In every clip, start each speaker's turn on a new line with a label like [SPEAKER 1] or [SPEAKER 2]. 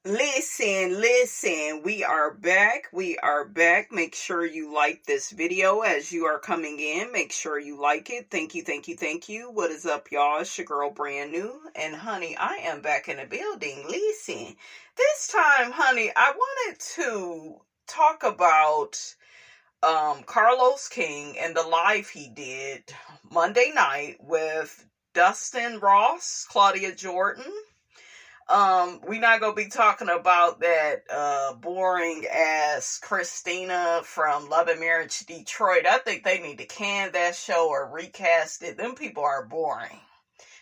[SPEAKER 1] Listen, we are back. Make sure you like this video as you are coming in. Make sure you like it. Thank you. What is up, y'all? It's your girl, Brand New. And honey, I am back in the building. Listen, this time, honey, I wanted to talk about Carlos King and the live he did Monday night with Dustin Ross, Claudia Jordan. We're not gonna be talking about that boring ass Christina from Love and Marriage Detroit. I think they need to can that show or recast it. Them people are boring.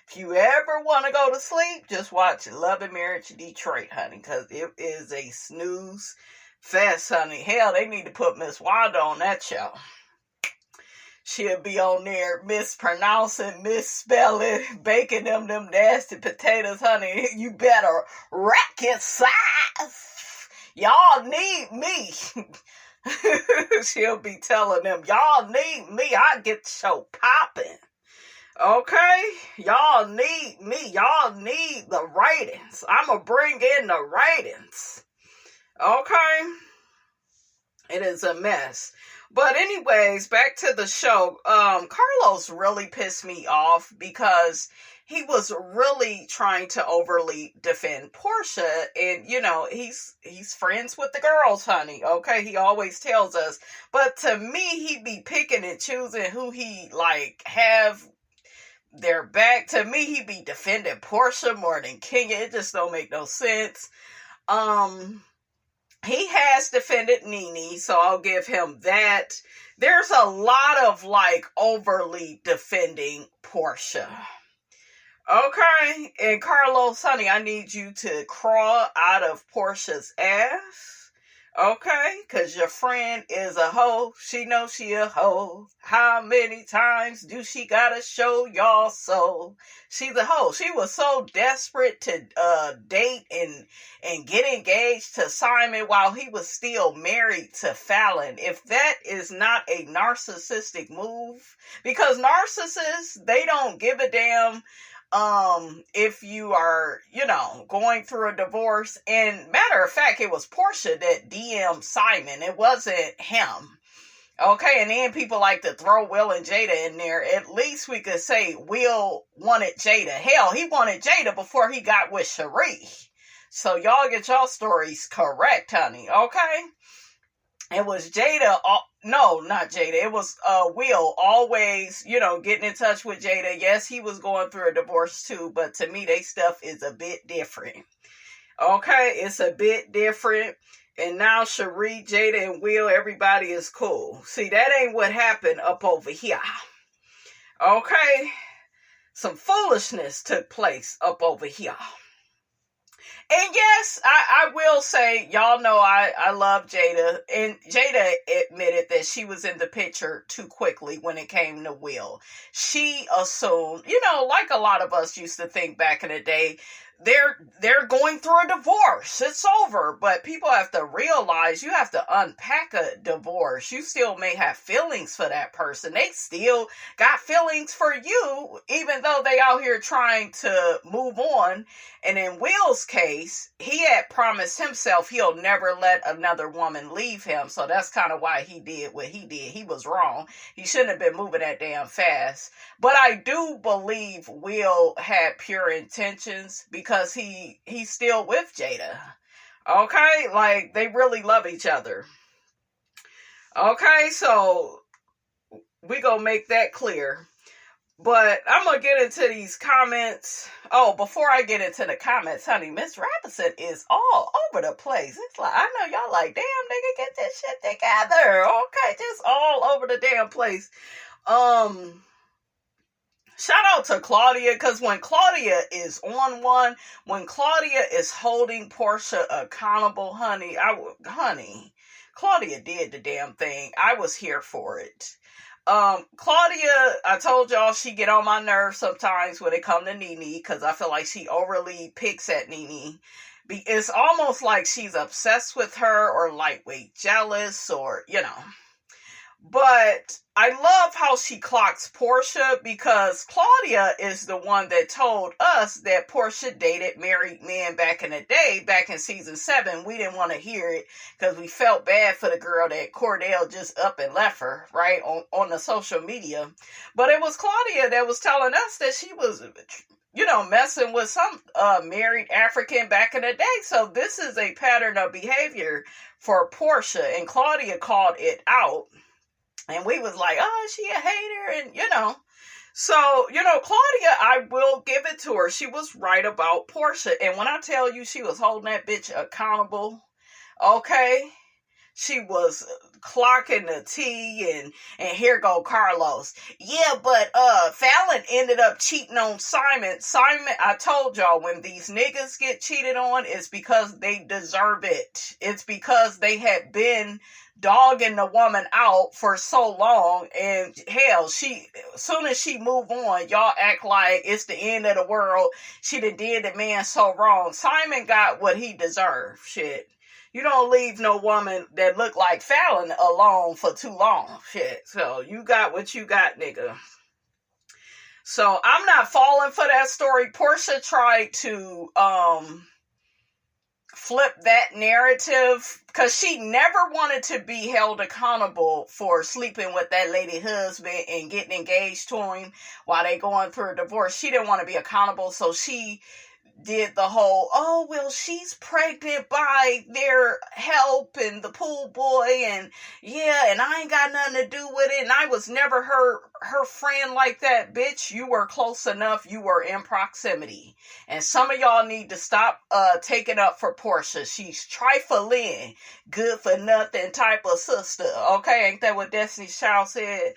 [SPEAKER 1] If you ever want to go to sleep, just watch Love and Marriage Detroit, honey, because it is a snooze fest, honey. Hell, they need to put Miss Wanda on that show. She'll be on there mispronouncing, misspelling, baking them nasty potatoes, honey. You better rack your size. Y'all need me. She'll be telling them, y'all need me. I get the show popping. Okay? Y'all need me. Y'all need the ratings. I'm going to bring in the ratings. Okay? It is a mess. But anyways, back to the show. Carlos really pissed me off because he was really trying to overly defend Porsha. And, you know, he's friends with the girls, honey. Okay, he always tells us. But to me, he be picking and choosing who he, have their back. To me, he be defending Porsha more than Kenya. It just don't make no sense. He has defended Nene, so I'll give him that. There's a lot of, overly defending Porsha. Okay? And Carlos, honey, I need you to crawl out of Porsha's ass. Okay? Because your friend is a hoe. She knows she a hoe. How many times do she gotta show y'all so? She's a hoe. She was so desperate to date and get engaged to Simon while he was still married to Fallon. If that is not a narcissistic move, because narcissists, they don't give a damn if you are, going through a divorce. And matter of fact, it was Porsha that DM'd Simon. It wasn't him. Okay, and then people like to throw Will and Jada in there. At least we could say Will wanted Jada. Hell, he wanted Jada before he got with Cherie. So y'all get y'all stories correct, honey. Okay? It was Jada. No, not Jada. It was Will always, getting in touch with Jada. Yes, he was going through a divorce too, but to me, they stuff is a bit different. Okay, it's a bit different. And now Cherie, Jada, and Will, everybody is cool. See, that ain't what happened up over here. Okay? Some foolishness took place up over here. And yes, I will say, y'all know I love Jada. And Jada admitted that she was in the picture too quickly when it came to Will. She assumed, like a lot of us used to think back in the day, they're going through a divorce. It's over. But people have to realize you have to unpack a divorce. You still may have feelings for that person. They still got feelings for you, even though they out here trying to move on. And in Will's case, he had promised himself he'll never let another woman leave him. So that's kind of why he did what he did. He was wrong. He shouldn't have been moving that damn fast. But I do believe Will had pure intentions because he's still with Jada. Okay? They really love each other. Okay? So we gonna make that clear. But I'm going to get into these comments. Oh, before I get into the comments, honey, Miss Robinson is all over the place. It's I know y'all damn, nigga, get this shit together. Okay, just all over the damn place. Shout out to Claudia, because when Claudia is on one, when Claudia is holding Porsha accountable, honey, Claudia did the damn thing. I was here for it. Claudia, I told y'all she get on my nerves sometimes when it come to Nene, because I feel like she overly picks at Nene. It's almost like she's obsessed with her or lightweight jealous or, But I love how she clocks Porsha, because Claudia is the one that told us that Porsha dated married men back in the day, back in season 7. We didn't want to hear it because we felt bad for the girl that Cordell just up and left her, right, on the social media. But it was Claudia that was telling us that she was, messing with some married African back in the day. So this is a pattern of behavior for Porsha, and Claudia called it out. And we was like, oh, she a hater, and, So, Claudia, I will give it to her. She was right about Porsha. And when I tell you she was holding that bitch accountable, okay, she was clocking the T, and here go Carlos. Yeah, but Fallon ended up cheating on Simon. Simon, I told y'all, when these niggas get cheated on, it's because they deserve it. It's because they had been dogging the woman out for so long, and hell, as soon as she move on, y'all act like it's the end of the world. She done did the man so wrong. Simon got what he deserved. Shit. You don't leave no woman that look like Fallon alone for too long. Shit. So you got what you got, nigga. So I'm not falling for that story. Porsha tried to flip that narrative because she never wanted to be held accountable for sleeping with that lady husband and getting engaged to him while they going through a divorce. She didn't want to be accountable, so she did the whole, oh, well, she's pregnant by their help and the pool boy, and yeah, and I ain't got nothing to do with it, and I was never her friend like that. Bitch, you were close enough. You were in proximity. And some of y'all need to stop taking up for Porsha. She's trifling, good for nothing type of sister. Okay, ain't that what Destiny's Child said?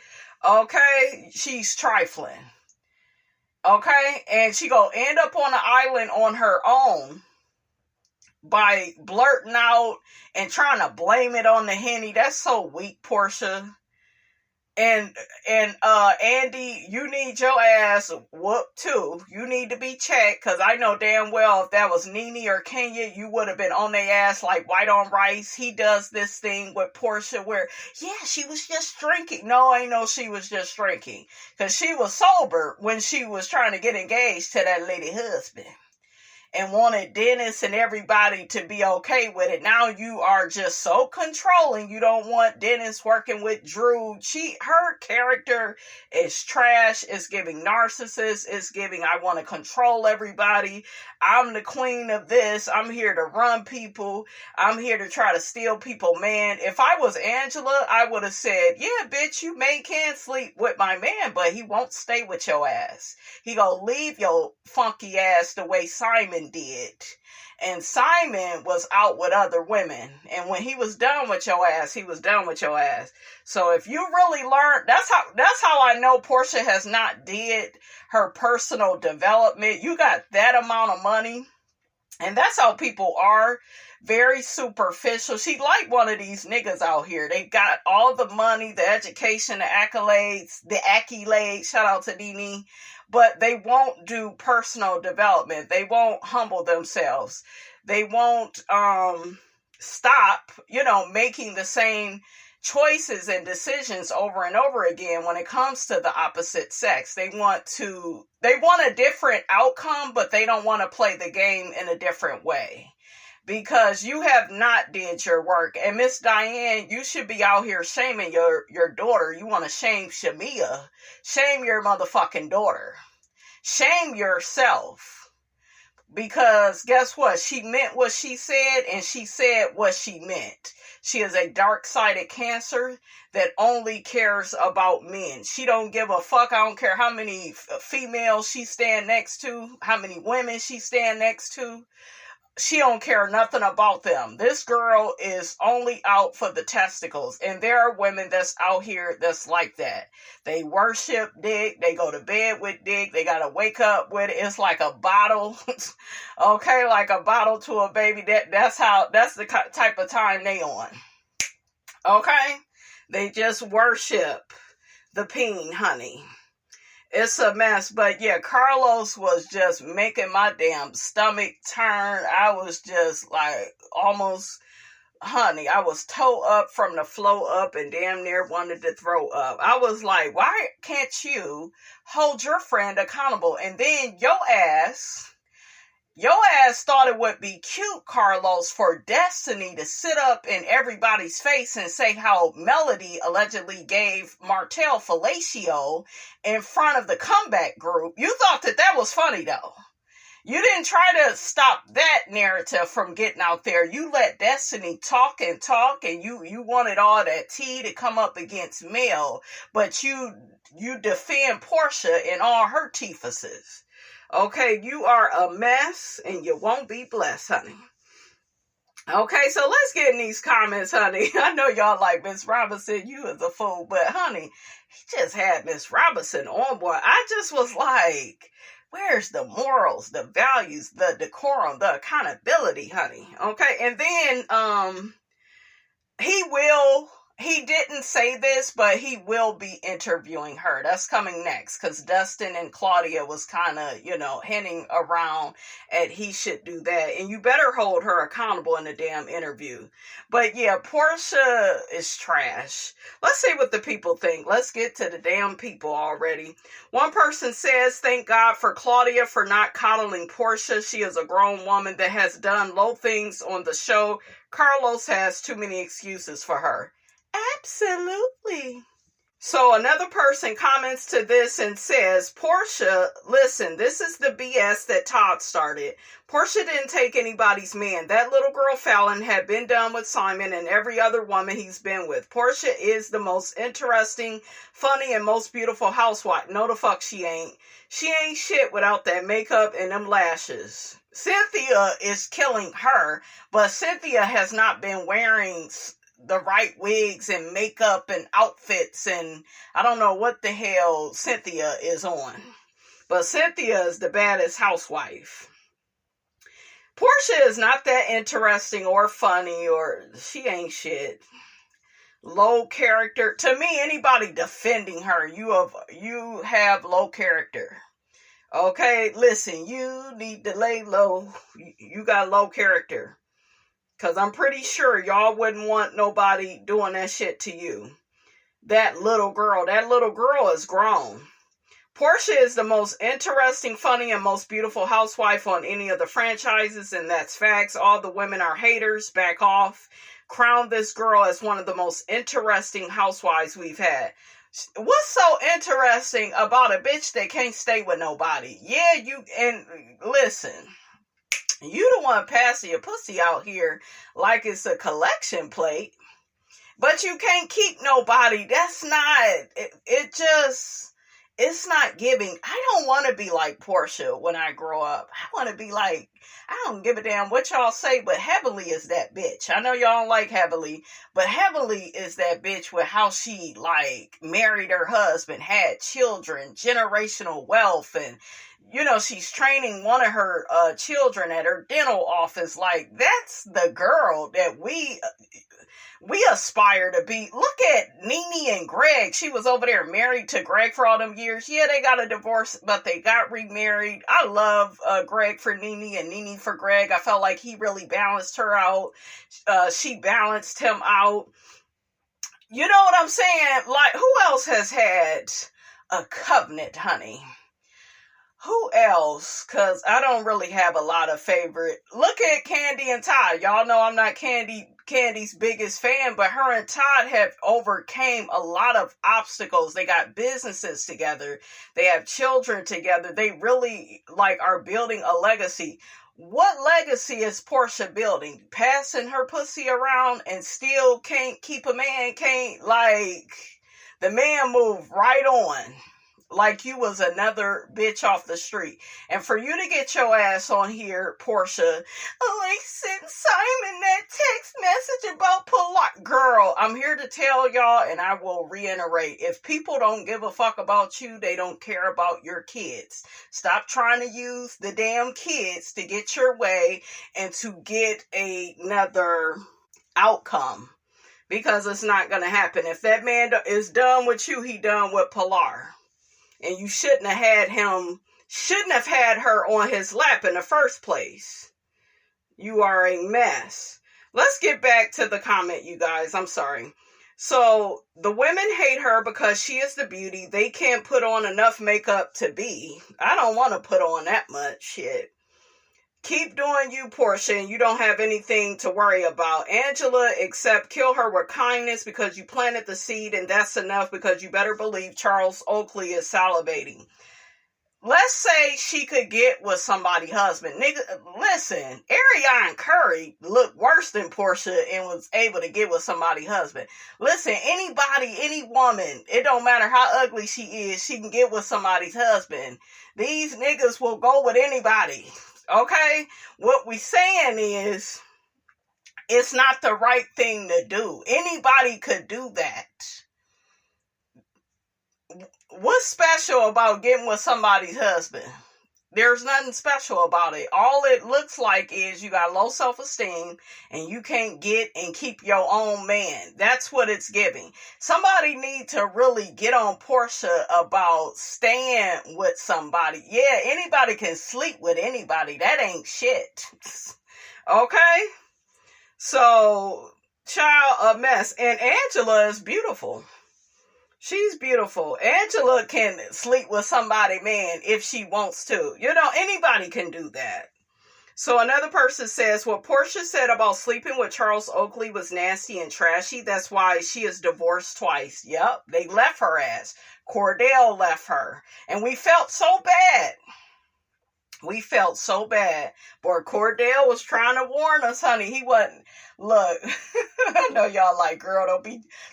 [SPEAKER 1] Okay, she's trifling. Okay, and she gonna end up on an island on her own by blurting out and trying to blame it on the Henny. That's so weak, Porsha. And Andy, you need your ass whooped too. You need to be checked, because I know damn well if that was Nene or Kenya, you would have been on their ass like white on rice. He does this thing with Porsha where, yeah, she was just drinking. No, I know she was just drinking, because she was sober when she was trying to get engaged to that lady husband and wanted Dennis and everybody to be okay with it. Now you are just so controlling. You don't want Dennis working with Drew. Her character is trash. It's giving narcissist. It's giving, I want to control everybody. I'm the queen of this. I'm here to run people. I'm here to try to steal people. Man, if I was Angela, I would have said, yeah, bitch, you can sleep with my man, but he won't stay with your ass. He gonna leave your funky ass the way Simon did. And Simon was out with other women, and when he was done with your ass, he was done with your ass. So if you really learn, that's how I know Porsha has not did her personal development. You got that amount of money, and that's how people are. Very superficial. She like one of these niggas out here. They got all the money, the education, the accolades. Shout out to Nene. But they won't do personal development. They won't humble themselves. They won't stop, making the same choices and decisions over and over again when it comes to the opposite sex. They want a different outcome, but they don't want to play the game in a different way. Because you have not did your work. And Miss Diane, you should be out here shaming your daughter. You want to shame Shamia. Shame your motherfucking daughter. Shame yourself. Because guess what? She meant what she said, and she said what she meant. She is a dark-sided Cancer that only cares about men. She don't give a fuck. I don't care how many females she stand next to, how many women she stand next to. She don't care nothing about them. This girl is only out for the testicles. And there are women that's out here that's like that. They worship dick. They go to bed with dick. They got to wake up with it. It's like a bottle. Okay, like a bottle to a baby. That's the type of time they on. Okay? They just worship the peen, honey. It's a mess. But yeah, Carlos was just making my damn stomach turn. I was just like almost honey, I was toe up from the flow up and damn near wanted to throw up. I was like, why can't you hold your friend accountable? And then your ass thought it would be cute, Carlos, for Destiny to sit up in everybody's face and say how Melody allegedly gave Martell fellatio in front of the comeback group. You thought that was funny, though. You didn't try to stop that narrative from getting out there. You let Destiny talk, and you wanted all that tea to come up against Mel, but you defend Porsha in all her teefuses. Okay, you are a mess, and you won't be blessed, honey. Okay, so let's get in these comments, honey. I know y'all like Miss Robinson, you is a fool, but honey, he just had Miss Robinson on board. I just was like, where's the morals, the values, the decorum, the accountability, honey? Okay, and then he didn't say this, but he will be interviewing her. That's coming next, because Dustin and Claudia was kind of, hinting around at he should do that. And you better hold her accountable in the damn interview. But yeah, Porsha is trash. Let's see what the people think. Let's get to the damn people already. One person says, thank God for Claudia for not coddling Porsha. She is a grown woman that has done low things on the show. Carlos has too many excuses for her. Absolutely. So another person comments to this and says, Porsha, listen, this is the BS that Todd started. Porsha didn't take anybody's man. That little girl Fallon had been done with Simon and every other woman he's been with. Porsha is the most interesting, funny, and most beautiful housewife. No, the fuck she ain't. She ain't shit without that makeup and them lashes. Cynthia is killing her, but Cynthia has not been wearing the right wigs and makeup and outfits, and I don't know what the hell Cynthia is on. But Cynthia is the baddest housewife. Porsha is not that interesting or funny, or she ain't shit. Low character. To me, anybody defending her, you have low character. Okay, listen, you need to lay low. You got low character. Because I'm pretty sure y'all wouldn't want nobody doing that shit to you. That little girl is grown. Porsha is the most interesting, funny, and most beautiful housewife on any of the franchises, and that's facts. All the women are haters. Back off. Crown this girl as one of the most interesting housewives we've had. What's so interesting about a bitch that can't stay with nobody? And listen, you don't want to pass your pussy out here like it's a collection plate, but you can't keep nobody. That's not, it's not giving. I don't want to be like Porsha when I grow up. I want to be like, I don't give a damn what y'all say, but Heavenly is that bitch. I know y'all don't like Heavenly, but Heavenly is that bitch with how she married her husband, had children, generational wealth, and she's training one of her children at her dental office. That's the girl that we aspire to be. Look at Nene and Greg. She was over there married to Greg for all them years. Yeah, they got a divorce, but they got remarried. I love Greg for Nene and Nene for Greg. I felt like he really balanced her out. She balanced him out. You know what I'm saying? Who else has had a covenant, honey? Who else? Because I don't really have a lot of favorite. Look at Candy and Todd. Y'all know I'm not Candy's biggest fan, but her and Todd have overcame a lot of obstacles. They got businesses together. They have children together. They really are building a legacy. What legacy is Porsha building? Passing her pussy around and still can't keep a man? The man moved right on. Like you was another bitch off the street. And for you to get your ass on here, Porsha, sent Simon that text message about Pilar. Girl, I'm here to tell y'all, and I will reiterate, if people don't give a fuck about you, they don't care about your kids. Stop trying to use the damn kids to get your way and to get another outcome. Because it's not going to happen. If that man is done with you, he done with Pilar. And you shouldn't have had her on his lap in the first place. You are a mess. let's get back to the comment, you guys. I'm sorry. So the women hate her because she is the beauty. They can't put on enough makeup to be. I don't want to put on that much shit. Keep doing you, Porsha, and you don't have anything to worry about. Angela, except kill her with kindness because you planted the seed, and that's enough because you better believe Charles Oakley is salivating. Let's say she could get with somebody's husband. Nigga, listen, Ariane Curry looked worse than Porsha and was able to get with somebody's husband. Listen, anybody, any woman, it don't matter how ugly she is, she can get with somebody's husband. These niggas will go with anybody. Okay? What we saying is, it's not the right thing to do. Anybody could do that. What's special about getting with somebody's husband? There's nothing special about it. All it looks like is you got low self-esteem and you can't get and keep your own man. That's what it's giving. Somebody need to really get on Porsha about staying with somebody. Yeah, anybody can sleep with anybody. That ain't shit. Okay? So, child, a mess. And Angela is beautiful. She's beautiful. Angela can sleep with somebody, man, if she wants to. You know, anybody can do that. So another person says, what Porsha said about sleeping with Charles Oakley was nasty and trashy. That's why she is divorced twice. Yep, they left her ass. Cordell left her. And we felt so bad. We felt so bad. Boy, Cordell was trying to warn us, honey. He wasn't. Look, I know y'all like, girl,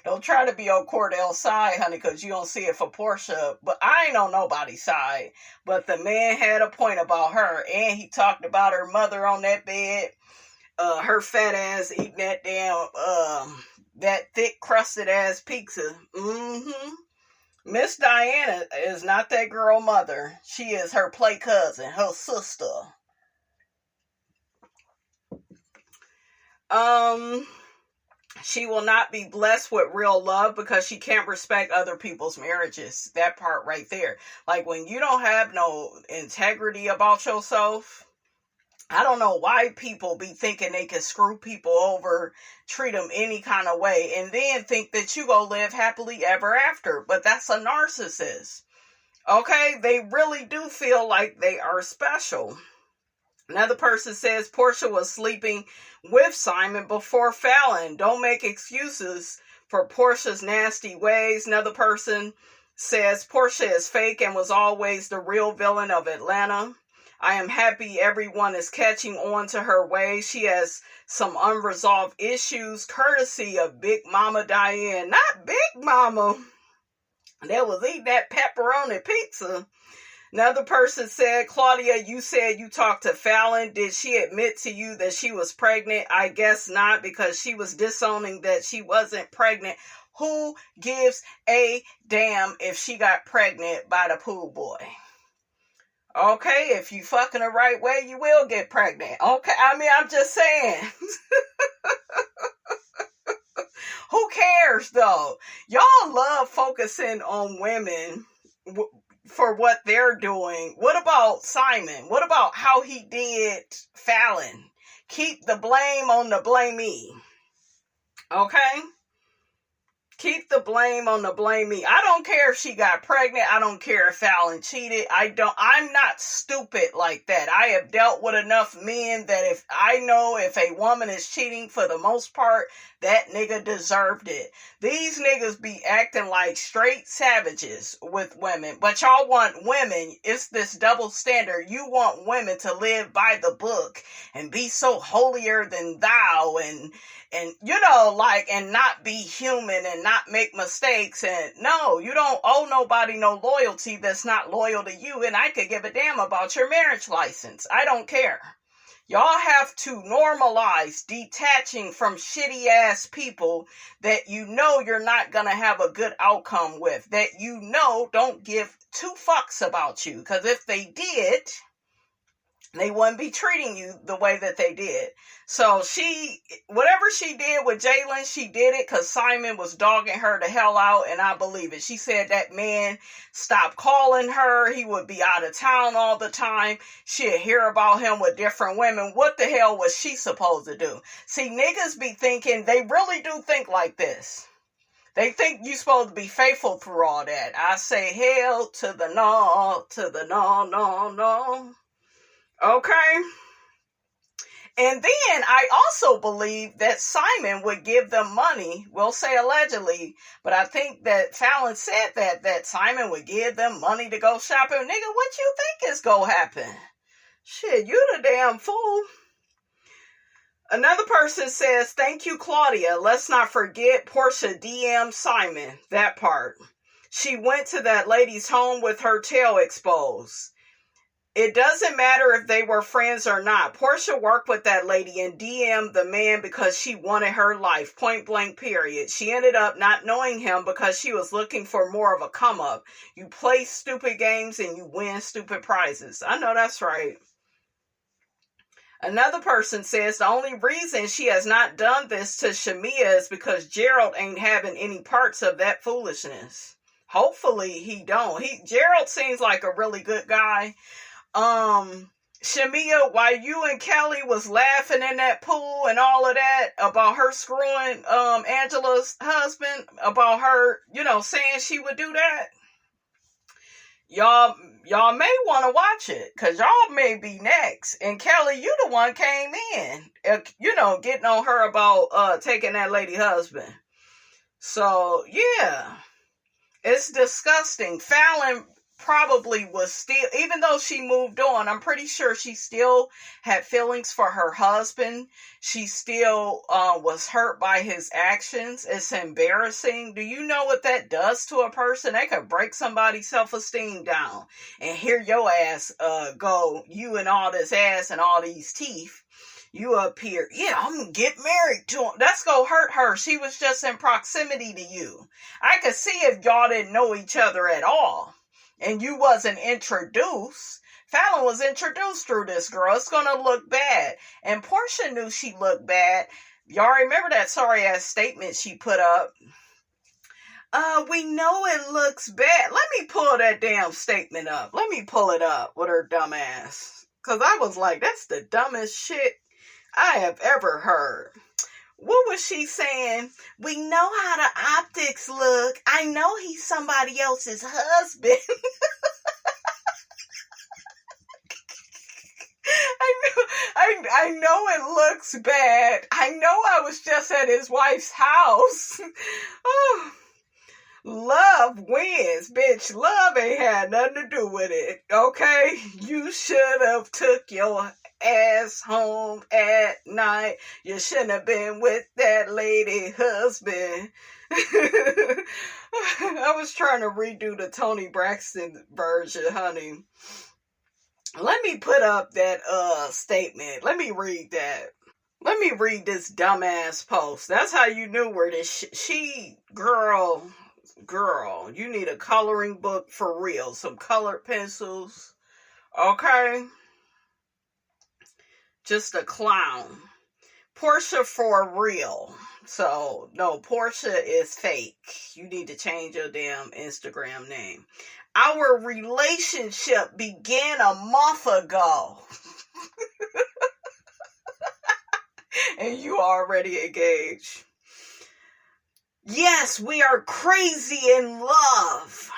[SPEAKER 1] don't try to be on Cordell's side, honey, because you don't see it for Porsha. But I ain't on nobody's side. But the man had a point about her, and he talked about her mother on that bed, her fat ass eating that damn, that thick crusted ass pizza. Miss Diana is not that girl mother. She is her play cousin, her sister. She will not be blessed with real love because she can't respect other people's marriages. That part right there. Like when you don't have no integrity about yourself, I don't know why people be thinking they can screw people over, treat them any kind of way, and then think that you go live happily ever after. But that's a narcissist. Okay? They really do feel like they are special. Another person says Porsha was sleeping with Simon before Fallon. Don't make excuses for Porsha's nasty ways. Another person says Porsha is fake and was always the real villain of Atlanta. I am happy everyone is catching on to her ways. She has some unresolved issues, courtesy of Big Mama Diane. Not Big Mama. That was eating that pepperoni pizza. Another person said, Claudia, you said you talked to Fallon. Did she admit to you that she was pregnant? I guess not, because she was disowning that she wasn't pregnant. Who gives a damn if she got pregnant by the pool boy? Okay, if you fucking the right way, you will get pregnant. Okay, I mean, I'm just saying. Who cares, though? Y'all love focusing on women for what they're doing. What about Simon? What about how he did Fallon? Keep the blame on the blamee. Okay? Keep the blame on the blamee. I don't care if she got pregnant. I don't care if Fallon cheated. I'm not stupid like that. I have dealt with enough men that if I know if a woman is cheating, for the most part, that nigga deserved it. These niggas be acting like straight savages with women. But y'all want women. It's this double standard. You want women to live by the book and be so holier than thou and you know, like, and not be human and not make mistakes. And no, you don't owe nobody no loyalty that's not loyal to you. And I could give a damn about your marriage license. I don't care. Y'all have to normalize detaching from shitty ass people that you know you're not going to have a good outcome with, that you know don't give two fucks about you. Because if they did, They wouldn't be treating you the way that they did. So whatever she did with Jalen, she did it because Simon was dogging her the hell out, and I believe it. She said that man stopped calling her. He would be out of town all the time. She'd hear about him with different women. What the hell was she supposed to do? See, niggas be thinking, they really do think like this. They think you're supposed to be faithful through all that. I say hell to the no, no. Okay? And then I also believe that Simon would give them money. We'll say allegedly, but I think that Fallon said that Simon would give them money to go shopping. Nigga, what you think is gonna happen? Shit, you the damn fool. Another person says, thank you, Claudia. Let's not forget Porsha DM Simon. That part. She went to that lady's home with her tail exposed. It doesn't matter if they were friends or not. Porsha worked with that lady and DM'd the man because she wanted her life. Point blank, period. She ended up not knowing him because she was looking for more of a come up. You play stupid games and you win stupid prizes. I know that's right. Another person says the only reason she has not done this to Shamia is because Gerald ain't having any parts of that foolishness. Hopefully he don't. Gerald seems like a really good guy. Shamia, while you and Kelly was laughing in that pool and all of that about her screwing Angela's husband, about her, saying she would do that, y'all may want to watch it, because y'all may be next. And Kelly, you the one came in, getting on her about taking that lady husband. So, yeah. It's disgusting. Fallon probably was still, even though she moved on, I'm pretty sure she still had feelings for her husband. She still was hurt by his actions. It's embarrassing. Do you know what that does to a person? They could break somebody's self-esteem down and hear your ass go, you and all this ass and all these teeth. You up here, yeah, I'm gonna get married to him. That's gonna hurt her. She was just in proximity to you. I could see if y'all didn't know each other at all and you wasn't introduced. Fallon was introduced through this girl. It's gonna look bad. And Porsha knew she looked bad. Y'all remember that sorry ass statement she put up? We know it looks bad. Let me pull that damn statement up. Let me pull it up with her dumb ass. Cause I was like, that's the dumbest shit I have ever heard. What was she saying? We know how the optics look. I know he's somebody else's husband. I know it looks bad. I know I was just at his wife's house. Oh. Love wins, bitch. Love ain't had nothing to do with it, okay? You should have took your ass home at night. You shouldn't have been with that lady husband. I was trying to redo the Toni Braxton version, honey. Let me put up that statement. Let me read that. Let me read this dumbass post. That's how you knew where this Girl, you need a coloring book for real. Some colored pencils. Okay? Just a clown. Porsha for real. So, no, Porsha is fake. You need to change your damn Instagram name. Our relationship began a month ago. And you already engaged. Yes, we are crazy in love.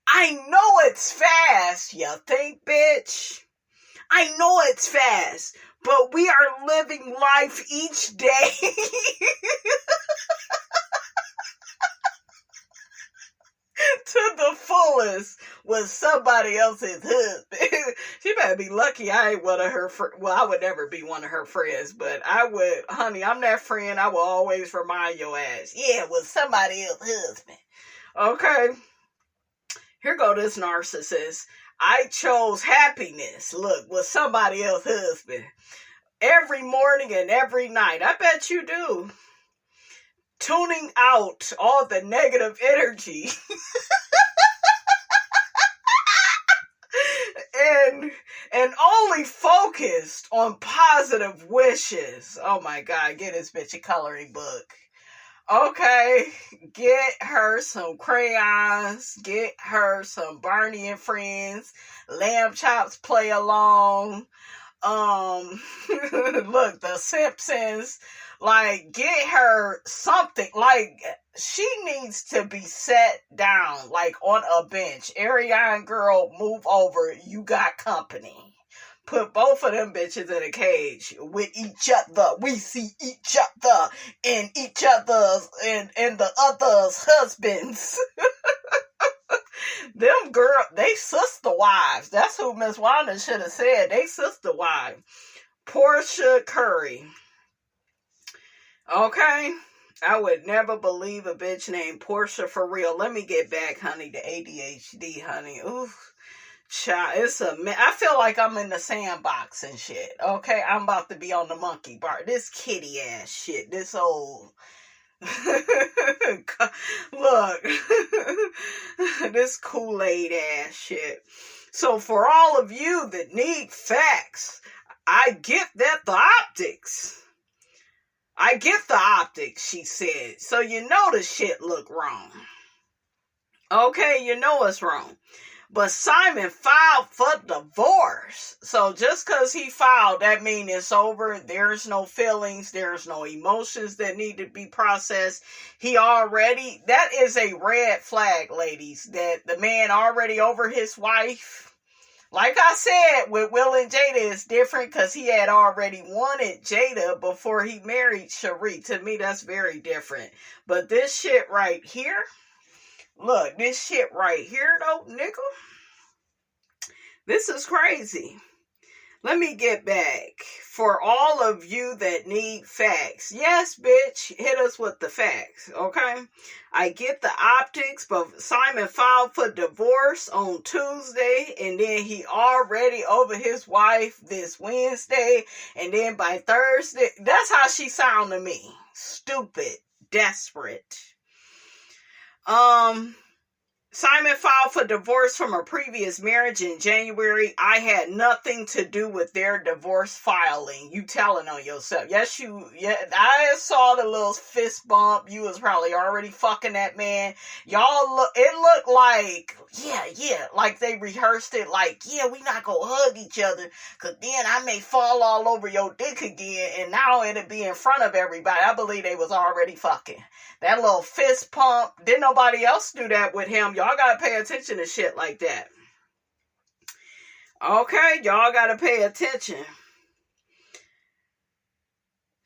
[SPEAKER 1] I know it's fast, you think, bitch? I know it's fast, but we are living life each day. To the fullest with somebody else's husband. She better be lucky I ain't one of her I would never be one of her friends, but I would, honey, I'm that friend. I will always remind your ass. Yeah, with somebody else's husband. Okay. Here go this narcissist. I chose happiness. Look, with somebody else's husband. Every morning and every night. I bet you do. Tuning out all the negative energy. and only focused on positive wishes. Oh my God, get this bitch a coloring book. Okay, get her some crayons, get her some Barney and Friends, lamb chops play along. Look, The Simpsons. Like, get her something. Like, she needs to be set down, like on a bench. Ariane girl, move over. You got company. Put both of them bitches in a cage with each other. We see each other and each other's and the other's husbands. Them girl, they sister wives. That's who Miss Wanda should have said. They sister wives. Porsha Curry. Okay. I would never believe a bitch named Porsha for real. Let me get back, honey, to ADHD, honey. Oof. Child, I feel like I'm in the sandbox and shit. Okay, I'm about to be on the monkey bar. This kitty ass shit. This old look. This Kool-Aid ass shit. So for all of you that need facts, I get that the optics. I get the optics, she said. So you know the shit look wrong. Okay, you know it's wrong. But Simon filed for divorce. So just because he filed, that means it's over. There's no feelings. There's no emotions that need to be processed. That is a red flag, ladies, that the man already over his wife. Like I said, with Will and Jada, it's different because he had already wanted Jada before he married Cherie. To me, that's very different. But this shit right here, look, this shit right here, though, nigga, this is crazy. Let me get back. For all of you that need facts, yes, bitch, hit us with the facts, okay? I get the optics, but Simon filed for divorce on Tuesday, and then he already over his wife this Wednesday, and then by Thursday, that's how she sound to me. Stupid, desperate. Simon filed for divorce from a previous marriage in January. I had nothing to do with their divorce filing. You telling on yourself. Yes, I saw the little fist bump. You was probably already fucking that man. It looked like, like they rehearsed it like, we not gonna hug each other, cause then I may fall all over your dick again, and now it'll be in front of everybody. I believe they was already fucking. That little fist pump, didn't nobody else do that with him. Y'all gotta pay attention to shit like that. Okay, y'all gotta pay attention.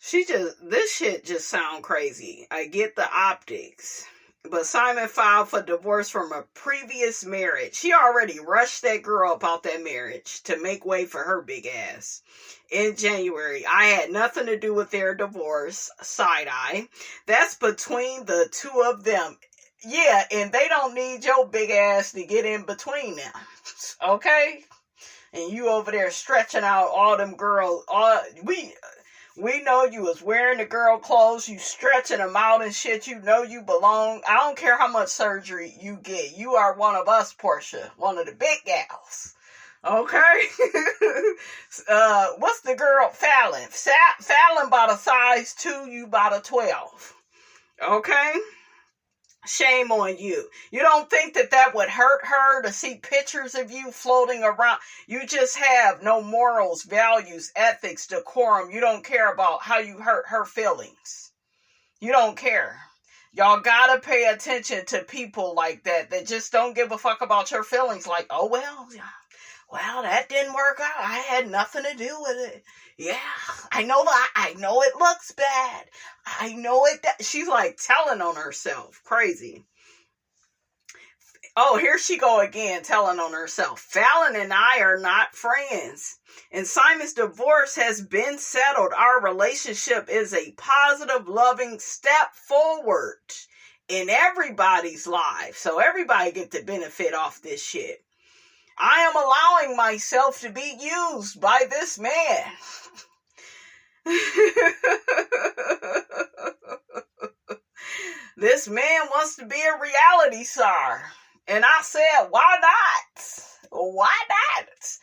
[SPEAKER 1] This shit just sound crazy. I get the optics. But Simon filed for divorce from a previous marriage. She already rushed that girl up out that marriage to make way for her big ass. In January, I had nothing to do with their divorce. Side eye. That's between the two of them. Yeah, and they don't need your big ass to get in between them. Okay? And you over there stretching out all them girls. We know you was wearing the girl clothes, you stretching them out and shit, you know you belong. I don't care how much surgery you get. You are one of us, Porsha. One of the big gals. Okay? What's the girl? Fallon. Fallon about a size 2, you about a 12. Okay? Shame on you. You don't think that would hurt her to see pictures of you floating around? You just have no morals, values, ethics, decorum. You don't care about how you hurt her feelings. You don't care. Y'all gotta pay attention to people like that just don't give a fuck about your feelings. Like, oh, well, that didn't work out. I had nothing to do with it. Yeah, I know it looks bad. I know it. She's like telling on herself. Crazy. Oh, here she go again, telling on herself. Fallon and I are not friends. And Simon's divorce has been settled. Our relationship is a positive, loving step forward in everybody's life. So everybody get the benefit off this shit. I am allowing myself to be used by this man. This man wants to be a reality star. And I said, why not? Why not?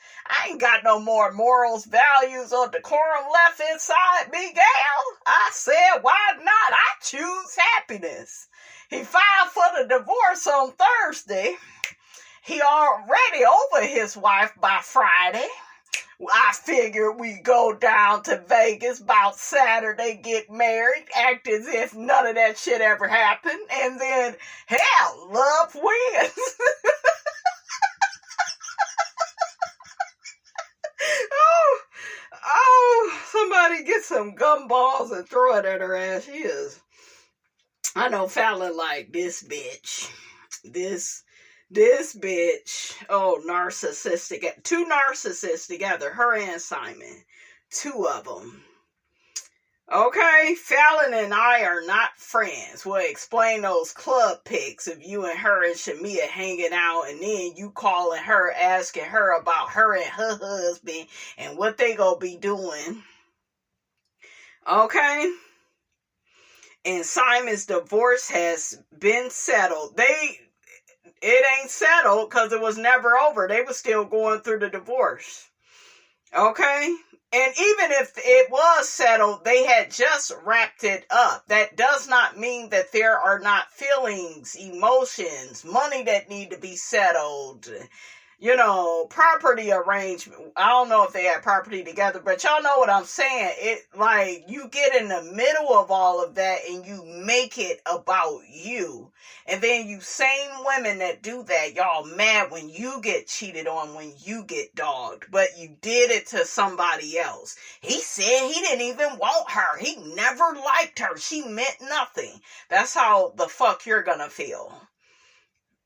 [SPEAKER 1] ain't got no more morals, values, or decorum left inside me, gal. I said, why not? I choose happiness. He filed for the divorce on Thursday. He already over his wife by Friday. I figured we go down to Vegas about Saturday, get married, act as if none of that shit ever happened, and then, hell, love wins. Somebody get some gumballs and throw it at her ass. She is. I know Fallon like this bitch. This bitch. Oh, narcissistic. Two narcissists together. Her and Simon. Two of them. Okay, Fallon and I are not friends. We'll explain those club pics of you and her and Shamia hanging out, and then you calling her, asking her about her and her husband and what they gonna be doing. Okay? And Simon's divorce has been settled. It ain't settled because it was never over. They were still going through the divorce. Okay? And even if it was settled, they had just wrapped it up. That does not mean that there are not feelings, emotions, money that need to be settled, property arrangement. I don't know if they had property together, but y'all know what I'm saying. It like you get in the middle of all of that and you make it about you. And then you same women that do that, y'all mad when you get cheated on, when you get dogged, but you did it to somebody else. He said he didn't even want her. He never liked her. She meant nothing. That's how the fuck you're gonna feel.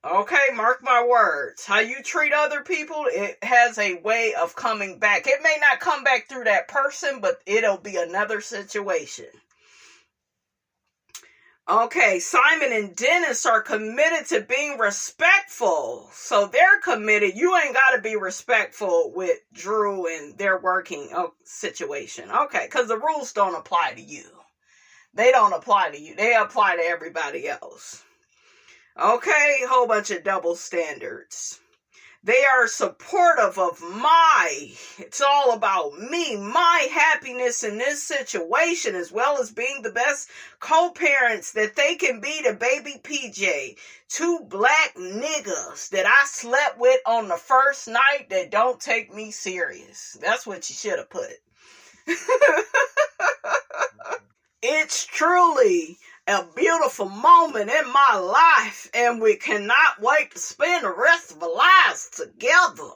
[SPEAKER 1] Okay, mark my words. How you treat other people, it has a way of coming back. It may not come back through that person, but it'll be another situation. Okay, Simon and Dennis are committed to being respectful. So they're committed. You ain't got to be respectful with Drew and their working situation. Okay, because the rules don't apply to you. They don't apply to you. They apply to everybody else. Okay, whole bunch of double standards. They are supportive of it's all about me, my happiness in this situation, as well as being the best co-parents that they can be to baby PJ. Two black niggas that I slept with on the first night that don't take me serious. That's what you should have put. It's truly a beautiful moment in my life, and we cannot wait to spend the rest of our lives together.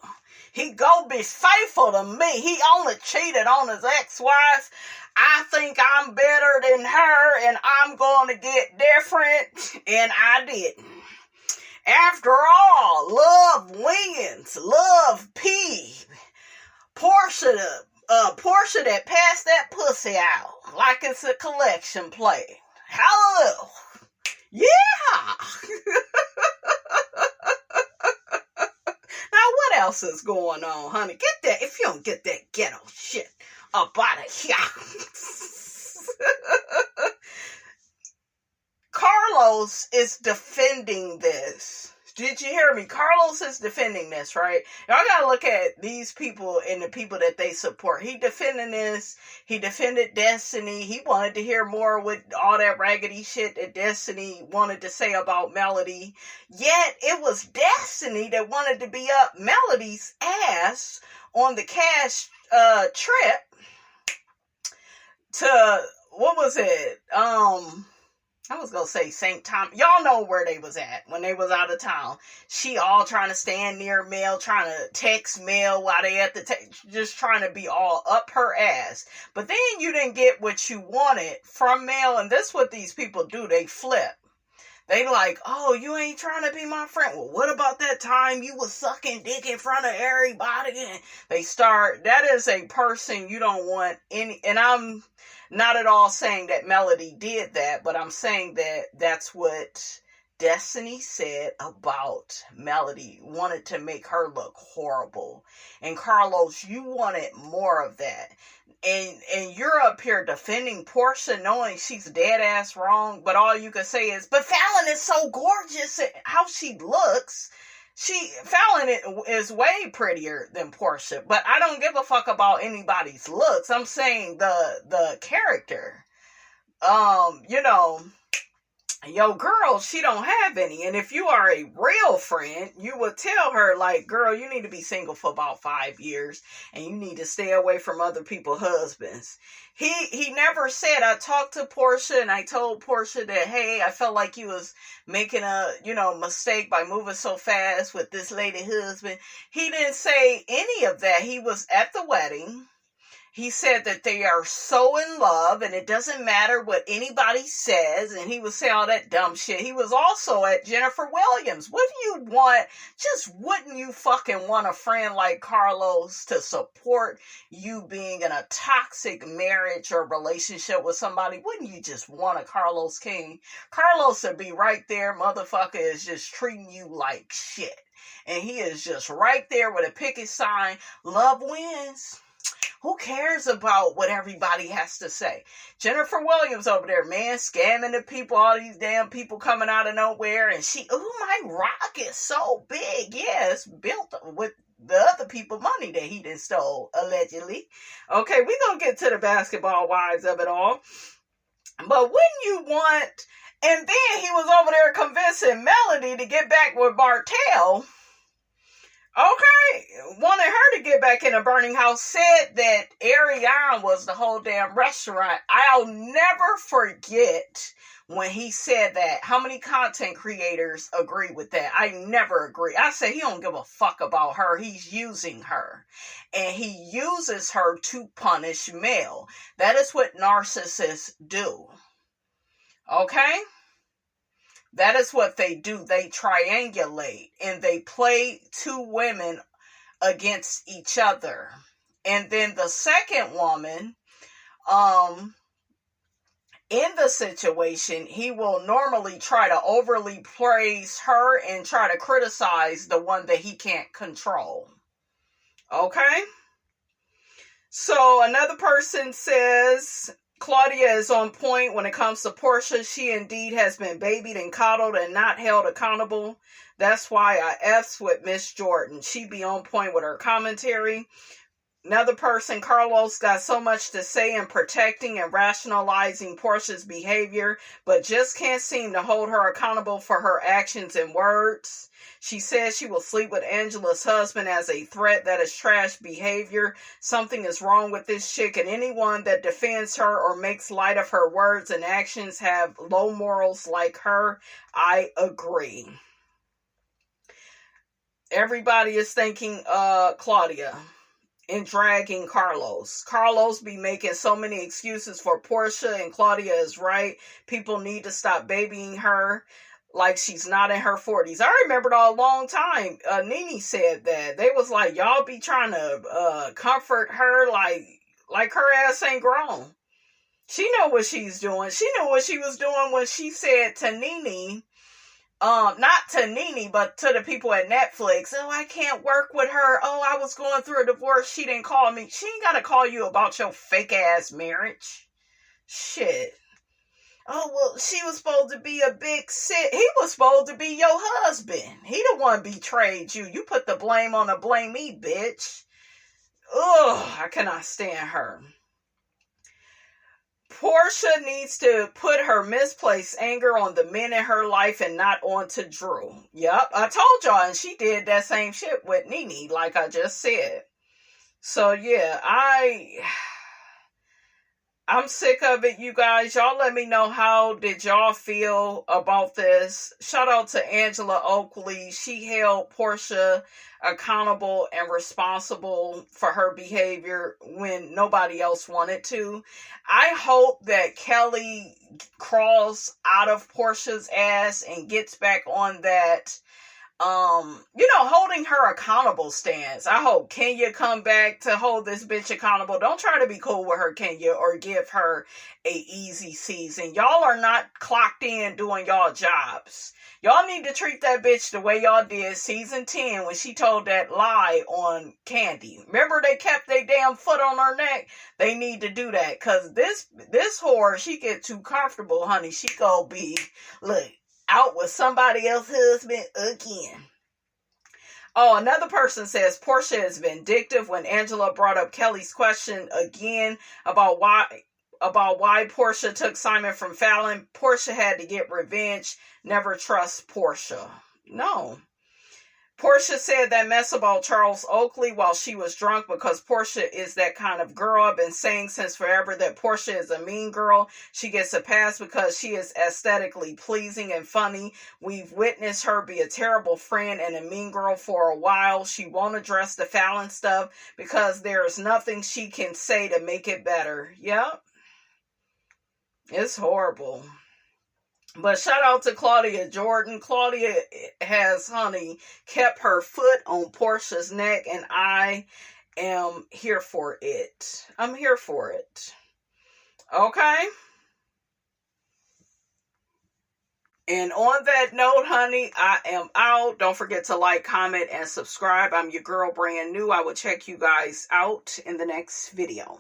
[SPEAKER 1] He go be faithful to me. He only cheated on his ex-wife. I think I'm better than her, and I'm going to get different, and I didn't. After all, love wins. Love P. Porsha that passed that pussy out like it's a collection plate. Hello. Yeah. Now what else is going on, honey? Get that, if you don't get that ghetto shit up out of here. Carlos is defending this. Did you hear me? Carlos is defending this, right? Y'all gotta look at these people and the people that they support. He defending this. He defended Destiny. He wanted to hear more with all that raggedy shit that Destiny wanted to say about Melody. Yet, it was Destiny that wanted to be up Melody's ass on the cash trip to, what was it? I was going to say St. Thomas. Y'all know where they was at when they was out of town. She all trying to stand near Mel, trying to text Mel while they at the just trying to be all up her ass. But then you didn't get what you wanted from Mel, and this is what these people do. They flip. They like, oh, you ain't trying to be my friend. Well, what about that time you was sucking dick in front of everybody? And they start, that is a person you don't want any, and I'm not at all saying that Melody did that, but I'm saying that that's what Destiny said about Melody. Wanted to make her look horrible. And Carlos, you wanted more of that. And you're up here defending Porsha knowing she's dead ass wrong, but all you can say is, but Fallon is so gorgeous at how she looks. Fallon is way prettier than Porsha, but I don't give a fuck about anybody's looks. I'm saying the character. You know, your girl, she don't have any. And if you are a real friend, you would tell her, like, girl, you need to be single for about 5 years and you need to stay away from other people's husbands. He never said, I talked to Porsha and I told Porsha that, hey, I felt like you was making a, mistake by moving so fast with this lady husband. He didn't say any of that. He was at the wedding. He said that they are so in love and it doesn't matter what anybody says. And he would say all that dumb shit. He was also at Jennifer Williams. What do you want? Just wouldn't you fucking want a friend like Carlos to support you being in a toxic marriage or relationship with somebody? Wouldn't you just want a Carlos King? Carlos would be right there. Motherfucker is just treating you like shit. And he is just right there with a picket sign. Love wins. Who cares about what everybody has to say? Jennifer Williams over there, man, scamming the people, all these damn people coming out of nowhere. And my rock is so big. Yeah, it's built with the other people money that he done stole, allegedly. Okay, we gonna get to the basketball wives of it all. But wouldn't you want... And then he was over there convincing Melody to get back with Bartell. Okay, wanted her to get back in a burning house, said that Ariane was the whole damn restaurant. I'll never forget when he said that. How many content creators agree with that? I never agree. I said he don't give a fuck about her. He's using her. And he uses her to punish Mel. That is what narcissists do. Okay? That is what they do. They triangulate and they play two women against each other. And then the second woman, in the situation, he will normally try to overly praise her and try to criticize the one that he can't control. Okay? So another person says... Claudia is on point when it comes to Porsha. She indeed has been babied and coddled and not held accountable. That's why I F's with Miss Jordan. She be on point with her commentary. Another person, Carlos, got so much to say in protecting and rationalizing Porsha's behavior, but just can't seem to hold her accountable for her actions and words. She says she will sleep with Angela's husband as a threat. That is trash behavior. Something is wrong with this chick, and anyone that defends her or makes light of her words and actions have low morals like her. I agree. Everybody is thanking Claudia and dragging Carlos. Carlos be making so many excuses for Porsha, and Claudia is right. People need to stop babying her like she's not in her 40s. I remembered a long time, Nene said that. They was like, y'all be trying to comfort her like her ass ain't grown. She know what she's doing. She knew what she was doing when she said to Nene, not to Nene, but to the people at Netflix, oh, I can't work with her. Oh, I was going through a divorce. She didn't call me. She ain't got to call you about your fake ass marriage. Shit. Oh, well, she was supposed to be a big sit. He was supposed to be your husband. He the one betrayed you. You put the blame on the blame me, bitch. Ugh, I cannot stand her. Porsha needs to put her misplaced anger on the men in her life and not onto Drew. Yep, I told y'all, and she did that same shit with Nene, like I just said. So, yeah, I'm sick of it, you guys. Y'all let me know, how did y'all feel about this? Shout out to Angela Oakley. She held Porsha accountable and responsible for her behavior when nobody else wanted to. I hope that Kelly crawls out of Porsha's ass and gets back on that holding her accountable stance. I hope Kenya come back to hold this bitch accountable. Don't try to be cool with her, Kenya, or give her a easy season. Y'all are not clocked in doing y'all jobs. Y'all need to treat that bitch the way y'all did season 10 when she told that lie on Candy. Remember, they kept their damn foot on her neck? They need to do that, because this whore, she get too comfortable, honey. She gonna be, look, out with somebody else's husband again. Oh, another person says Porsha is vindictive. When Angela brought up Kelly's question again about why Porsha took Simon from Fallon, Porsha had to get revenge. Never trust Porsha. No. Porsha said that mess about Charles Oakley while she was drunk because Porsha is that kind of girl. I've been saying since forever that Porsha is a mean girl. She gets a pass because she is aesthetically pleasing and funny. We've witnessed her be a terrible friend and a mean girl for a while. She won't address the Fallon stuff because there is nothing she can say to make it better. Yep. It's horrible. But shout out to Claudia Jordan. Claudia has, honey, kept her foot on Porsha's neck, and I am here for it. I'm here for it. Okay? And on that note, honey, I am out. Don't forget to like, comment, and subscribe. I'm your girl, brand new. I will check you guys out in the next video.